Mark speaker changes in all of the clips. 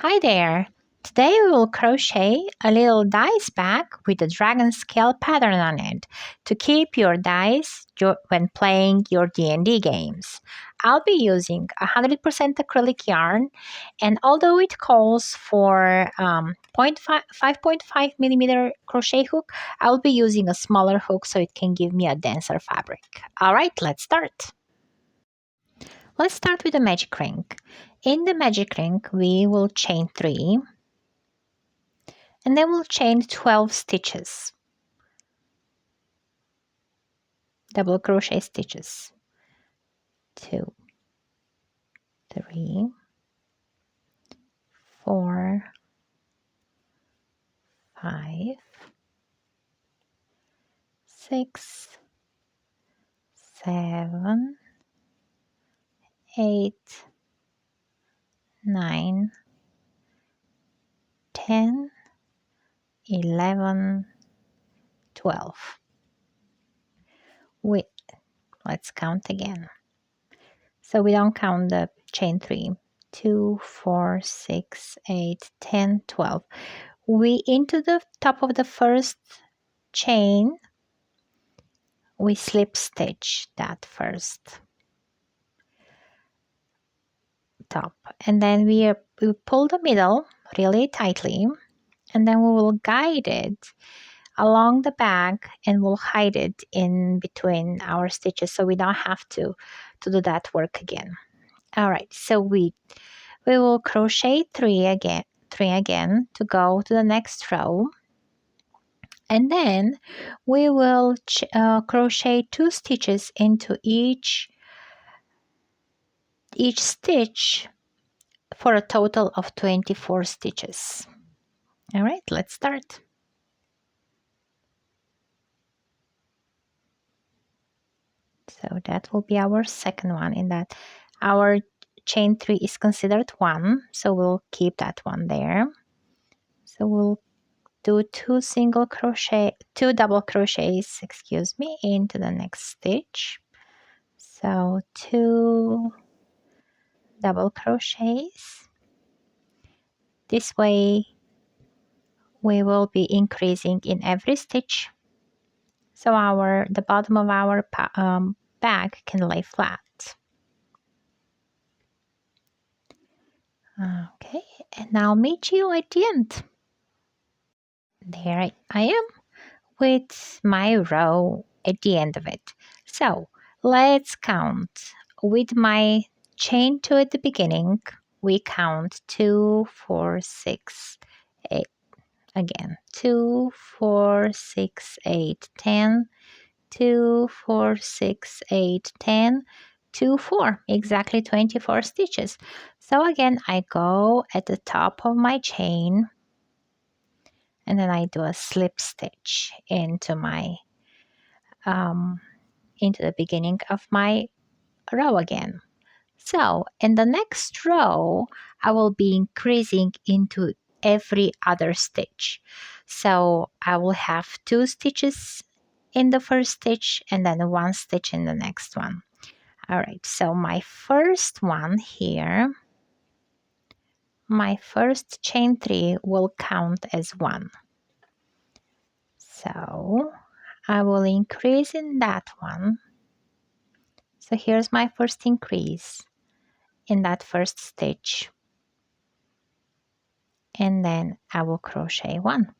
Speaker 1: Hi there! Today we will crochet a little dice bag with a dragon scale pattern on it to keep your dice when playing your D&D games. I'll be using 100% acrylic yarn, and although it calls for 5.5 millimeter crochet hook, I'll be using a smaller hook so it can give me a denser fabric. Alright, let's start! Let's start with the magic ring. In the magic ring, we will chain 3 and then we'll chain 12 stitches, double crochet stitches. 2, 3, 4, 5, 6, 7, 8, 9, 10, 11, 12. Let's count again. So we don't count the chain 3. 2, 4, 6, 8, 10, 12. We into the top of the first chain, we slip stitch that first top, and then we pull the middle really tightly, and then we will guide it along the bag and we'll hide it in between our stitches so we don't have to do that work again. All right, so we will crochet 3 again to go to the next row, and then we will crochet 2 stitches into each stitch for a total of 24 stitches. All right, let's start. So that will be our second one, in that our chain 3 is considered 1, so we'll keep that one there. So we'll do 2 double crochets, into the next stitch. So 2 double crochets. This way we will be increasing in every stitch, so the bottom of our bag can lay flat. Okay, and I'll meet you at the end. There I am with my row at the end of it. So let's count. With my chain 2 at the beginning, we count 2, 4, 6, 8. Again, 2, 4, 6, 8, 10, 2, 4, 6, 8, 10, 2, 4, exactly 24 stitches. So again, I go at the top of my chain, and then I do a slip stitch into the beginning of my row again. So in the next row, I will be increasing into every other stitch. So I will have 2 stitches in the first stitch and then 1 stitch in the next one. All right, so my first one here, my first chain 3 will count as 1. So I will increase in that one. So here's my first increase in that first stitch, and then I will crochet 1,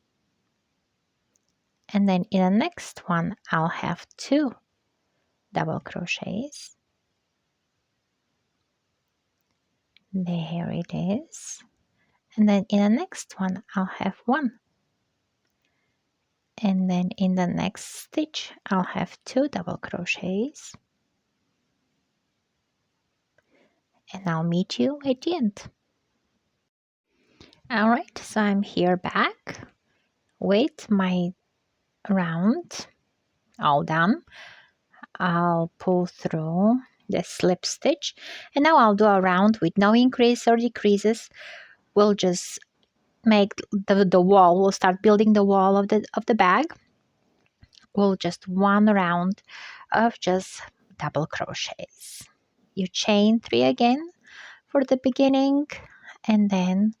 Speaker 1: and then in the next one I'll have 2 double crochets. There it is. And then in the next one I'll have 1, and then in the next stitch I'll have 2 double crochets, and I'll meet you at the end. All right, so I'm here back with my round all done. I'll pull through the slip stitch, and now I'll do a round with no increase or decreases. We'll just make the wall. We'll start building the wall of the bag. We'll just 1 round of just double crochets. You chain 3 again for the beginning, and then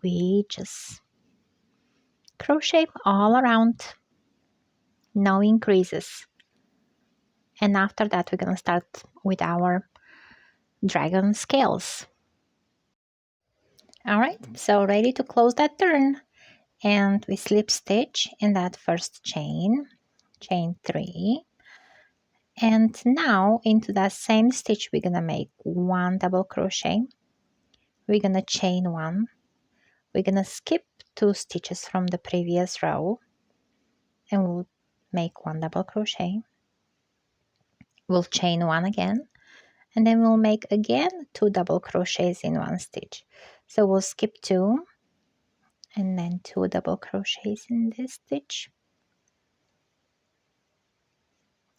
Speaker 1: we just crochet all around, no increases. And after that, we're gonna start with our dragon scales. All right, so ready to close that turn, and we slip stitch in that first chain, chain 3, and now into that same stitch we're gonna make 1 double crochet. We're gonna chain 1, we're gonna skip 2 stitches from the previous row, and we'll make 1 double crochet. We'll chain 1 again, and then we'll make again 2 double crochets in 1 stitch. So we'll skip 2 and then 2 double crochets in this stitch,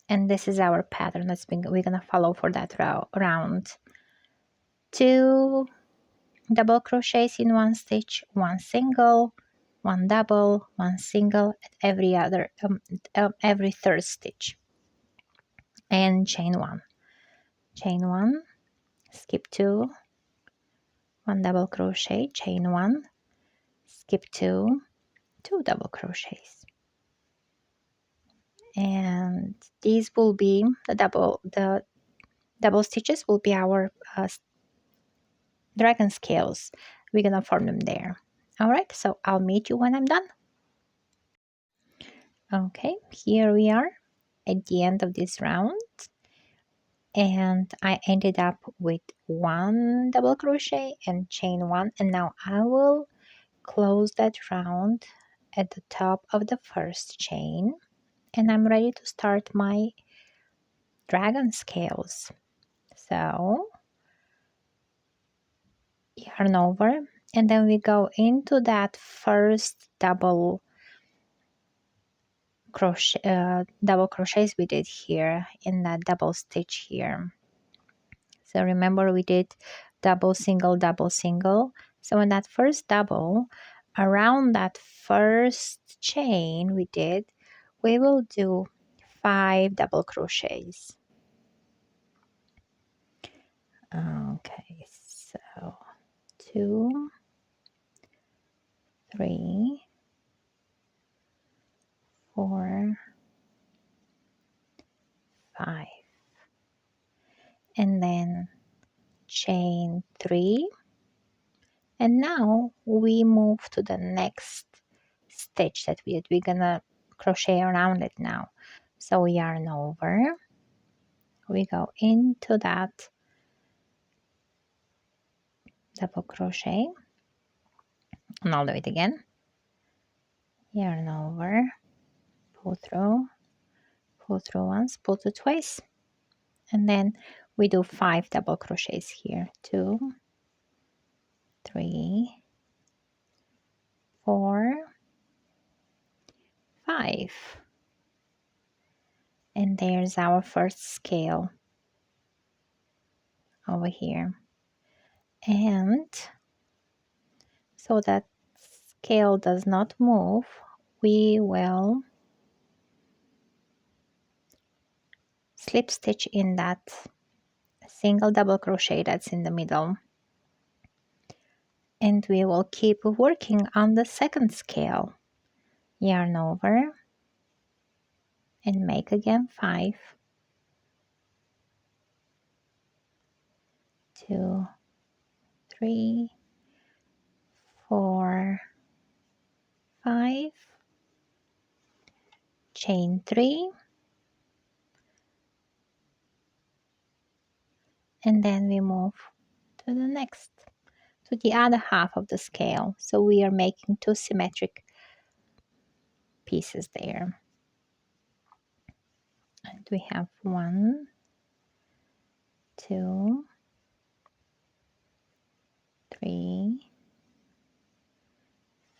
Speaker 1: and this is our pattern we're gonna follow for that round. 2 double crochets in 1 stitch, 1 single, 1 double, 1 single at every third stitch, and chain 1, skip 2, 1 double crochet, chain 1, skip 2, 2 double crochets, and these will be the double stitches will be our dragon scales. We're gonna form them there. All right, so I'll meet you when I'm done. Okay, here we are at the end of this round, and I ended up with 1 double crochet and chain 1, and now I will close that round at the top of the first chain, and I'm ready to start my dragon scales. So yarn over, and then we go into that first double crochets we did here in that double stitch here. So remember we did double single double single, so in that first double, around that first chain we will do 5 double crochets. Okay, so 2, 3, 4, 5, and then chain 3, and now we move to the next stitch that we're gonna crochet around it now. So we yarn over, we go into that double crochet, and I'll do it again, yarn over, pull through once, pull through twice, and then we do 5 double crochets here, 2, 3, 4, 5, and there's our first scale over here. And so that scale does not move, we will slip stitch in that single double crochet that's in the middle, and we will keep working on the second scale. Yarn over and make again 5, 2, 3, 4, 5, chain 3, and then we move to the other half of the scale. So we are making 2 symmetric pieces there, and we have 1, 2, 3,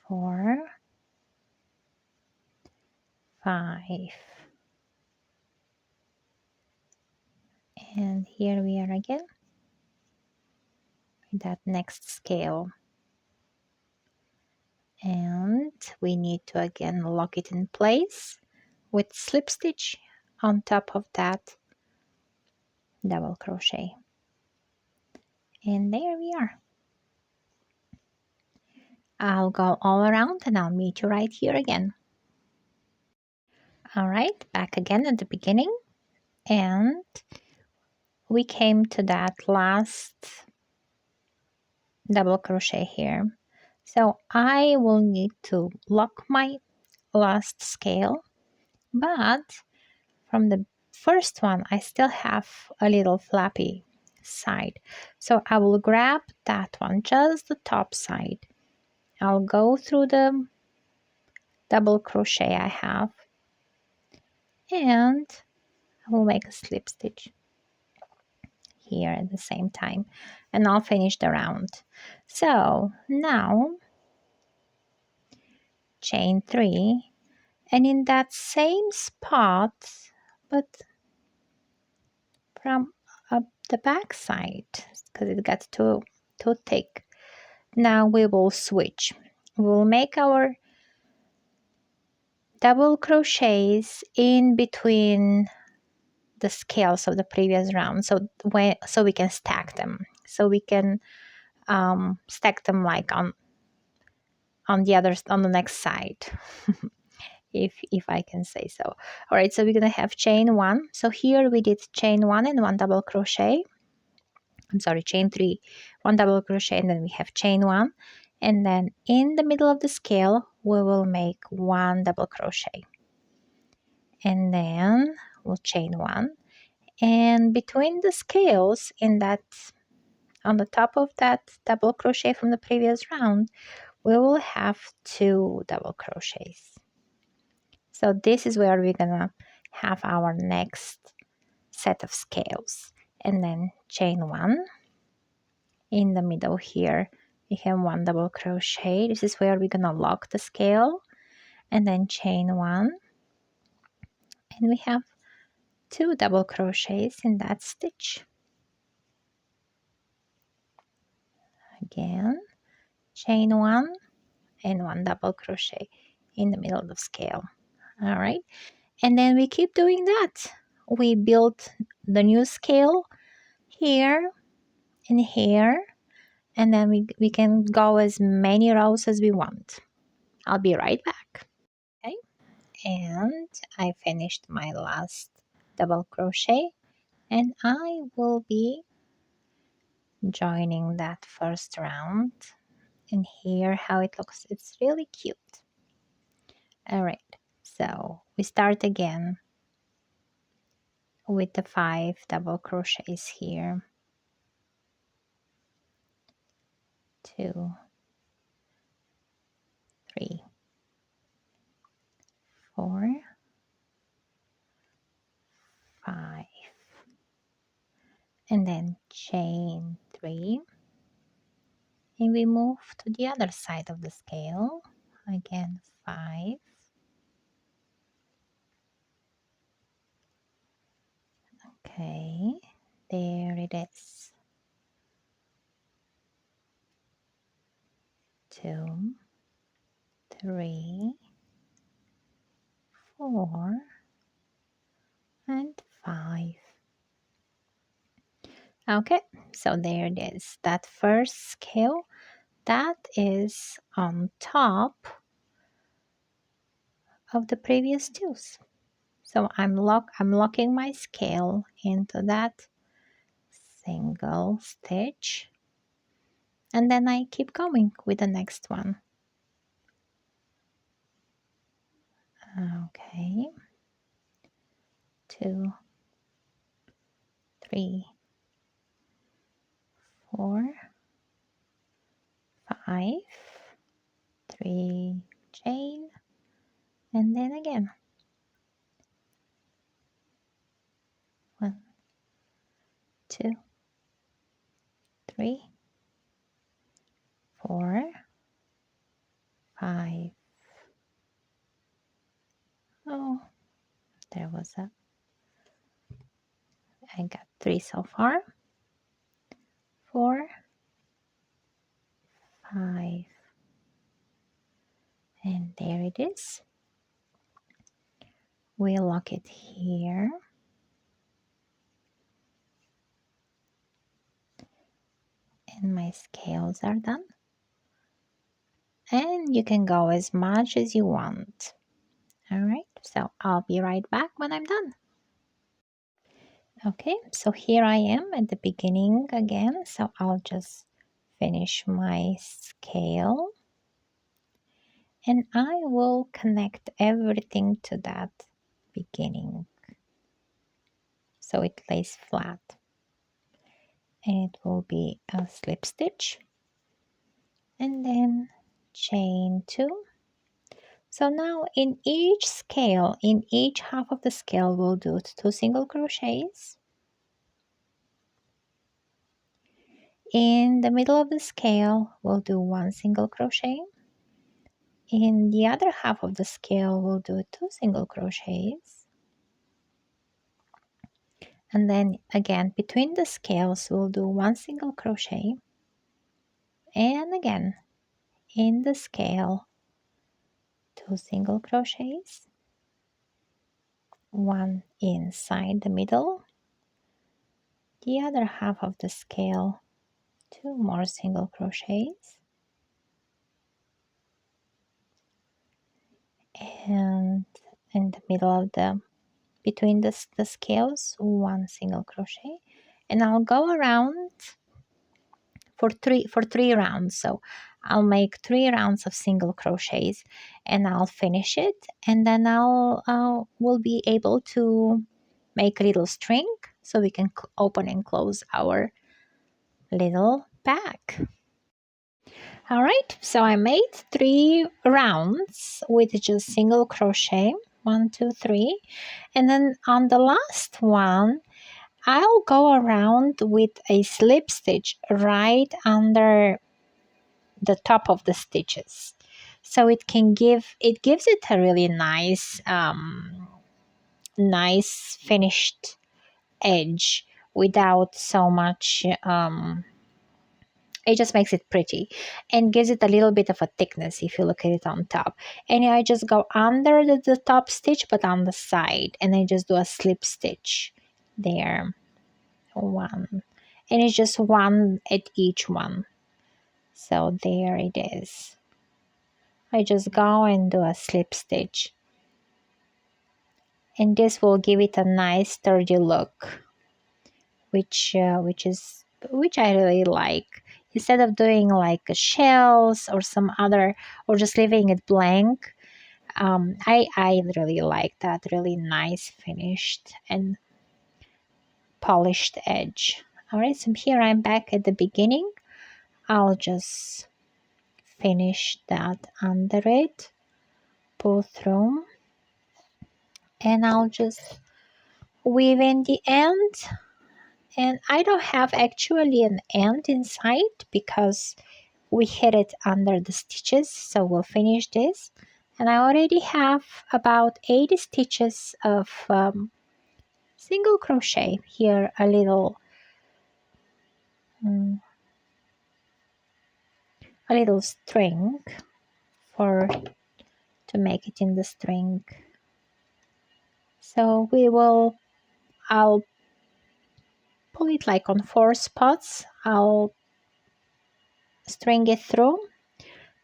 Speaker 1: 4, 5, and here we are again with that next scale, and we need to again lock it in place with slip stitch on top of that double crochet, and there we are. I'll go all around and I'll meet you right here again. All right, back again at the beginning, and we came to that last double crochet here. So I will need to lock my last scale, but from the first one I still have a little flappy side, so I will grab that one, just the top side. I'll go through the double crochet I have, and I will make a slip stitch here at the same time, and I'll finish the round. So now chain 3, and in that same spot, but from up the back side, because it got too thick. Now we will switch. We'll make our double crochets in between the scales of the previous round, so we can stack them, so we can stack them like on the next side. if I can say so. All right, so we're gonna have chain 1. So here we did chain 1 and 1 double crochet. I'm sorry, chain 3, 1 double crochet, and then we have chain 1, and then in the middle of the scale we will make 1 double crochet, and then we'll chain 1, and between the scales in that, on the top of that double crochet from the previous round, we will have 2 double crochets. So this is where we're gonna have our next set of scales, and then chain 1. In the middle here we have 1 double crochet. This is where we're gonna lock the scale, and then chain 1, and we have 2 double crochets in that stitch. Again, chain 1 and 1 double crochet in the middle of the scale. All right, and then we keep doing that. We build the new scale here and here, and then we can go as many rows as we want. I'll be right back. Okay, and I finished my last double crochet, and I will be joining that first round, and here how it looks. It's really cute. All right, so we start again with the 5 double crochets here. 2, 3, 4, 5, and then chain 3, and we move to the other side of the scale. Again, 5, okay, there it is. 2, 3, 4, and 5. Okay, so there it is. That first scale, that is on top of the previous 2s. So I'm locking my scale into that single stitch, and then I keep going with the next one. Okay, 2, 3, 4, 5, 3 chain, and then again 1, 2, 3, 4, 5. Oh, there was a, I got 3 so far. 4, 5, and there it is. We lock it here, and my scales are done. and you can go as much as you want. All right, so I'll be right back when I'm done. Okay, so here I am at the beginning again, so I'll just finish my scale and I will connect everything to that beginning so it lays flat, and it will be a slip stitch and then chain 2. So now in each scale, in each half of the scale, we'll do 2 single crochets. In the middle of the scale, we'll do 1 single crochet. In the other half of the scale, we'll do 2 single crochets. And then again, between the scales, we'll do 1 single crochet. And again, in the scale, 2 single crochets, 1 inside the middle, the other half of the scale, 2 more single crochets, and in the middle of the between the scales, 1 single crochet, and I'll go around for three rounds. So I'll make 3 rounds of single crochets and I'll finish it, and then I'll will be able to make a little string so we can open and close our little bag. All right, so I made 3 rounds with just single crochet, 1 2 3, and then on the last one I'll go around with a slip stitch right under the top of the stitches, so it gives it a really nice nice finished edge without so much it just makes it pretty and gives it a little bit of a thickness if you look at it on top. And I just go under the top stitch but on the side, and I just do a slip stitch there, 1, and it's just 1 at each one. So there it is. I just go and do a slip stitch, and this will give it a nice sturdy look, which I really like. Instead of doing like shells or some other, or just leaving it blank, I really like that really nice finished and polished edge. All right, so here I'm back at the beginning. I'll just finish that under it, pull through, and I'll just weave in the end. And I don't have actually an end inside because we hid it under the stitches, so we'll finish this. And I already have about 80 stitches of single crochet here, a little string for to make it in the string. So I'll pull it like on 4 spots. I'll string it through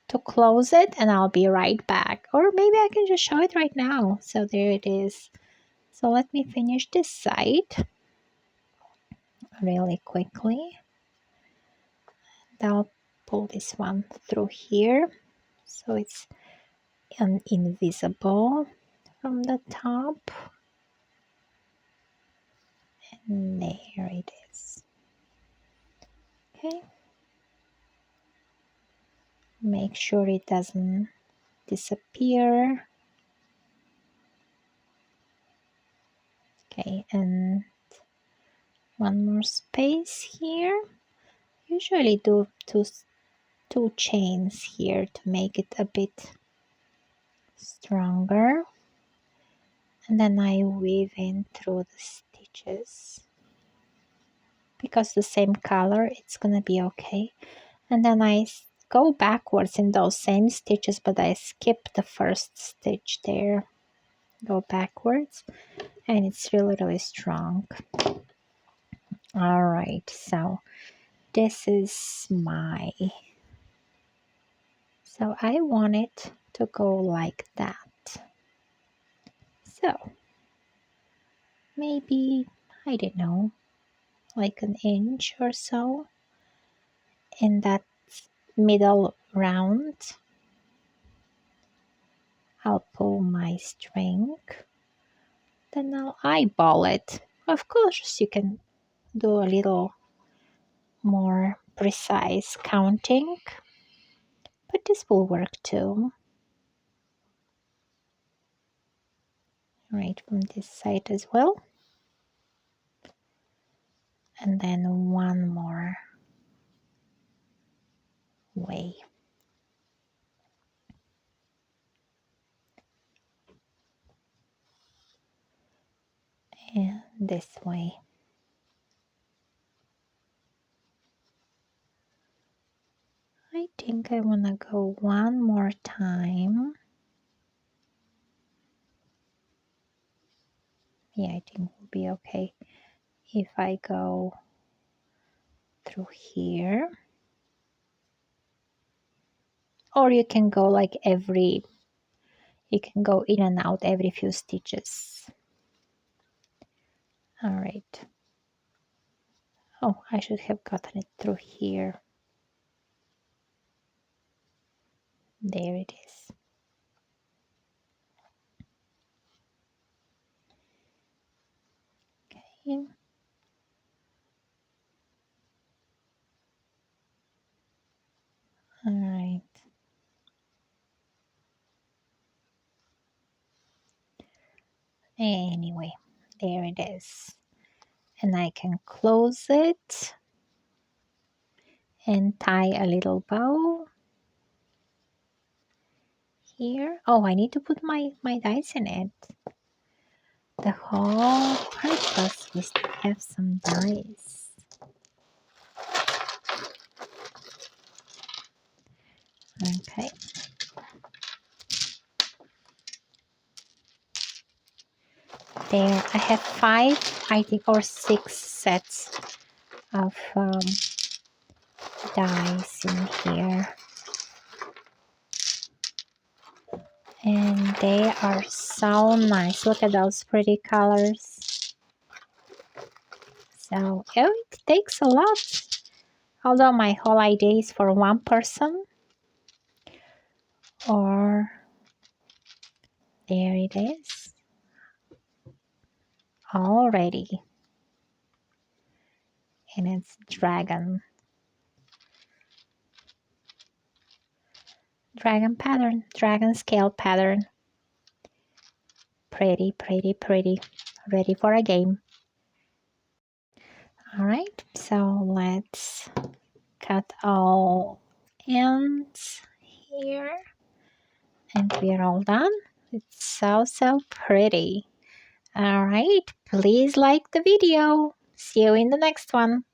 Speaker 1: to close it, and I'll be right back. Or maybe I can just show it right now. So there it is. So let me finish this side really quickly. I'll pull this one through here so it's invisible from the top. And there it is. Okay. Make sure it doesn't disappear. Okay, and one more space here. Usually do two chains here to make it a bit stronger, and then I weave in through the stitches because the same color, it's gonna be okay. And then I go backwards in those same stitches, but I skip the first stitch there, go backwards, and it's really strong. All right, so this is So I want it to go like that. So maybe, I don't know, like an inch or so in that middle round. I'll pull my string, then I'll eyeball it. Of course, you can do a little more precise counting, but this will work too. Right from this side as well. And then one more way. And this way. I think I want to go one more time. Yeah, I think it will be okay if I go through here. Or you can go like you can go in and out every few stitches. All right. Oh, I should have gotten it through here. There it is. Okay. All right. Anyway, there it is. And I can close it and tie a little bow here. Oh, I need to put my dice in it. The whole purpose is to have some dice. Okay. There, I have 5, I think, or 6 sets of dice in here. And they are so nice. Look at those pretty colors. So, oh, it takes a lot. Although my whole idea is for one person. Or, there it is. Already. And it's dragon pattern, dragon scale pattern. Pretty, pretty, pretty. Ready for a game. All right, so let's cut all ends here. And we're all done. It's so pretty. All right, please like the video. See you in the next one.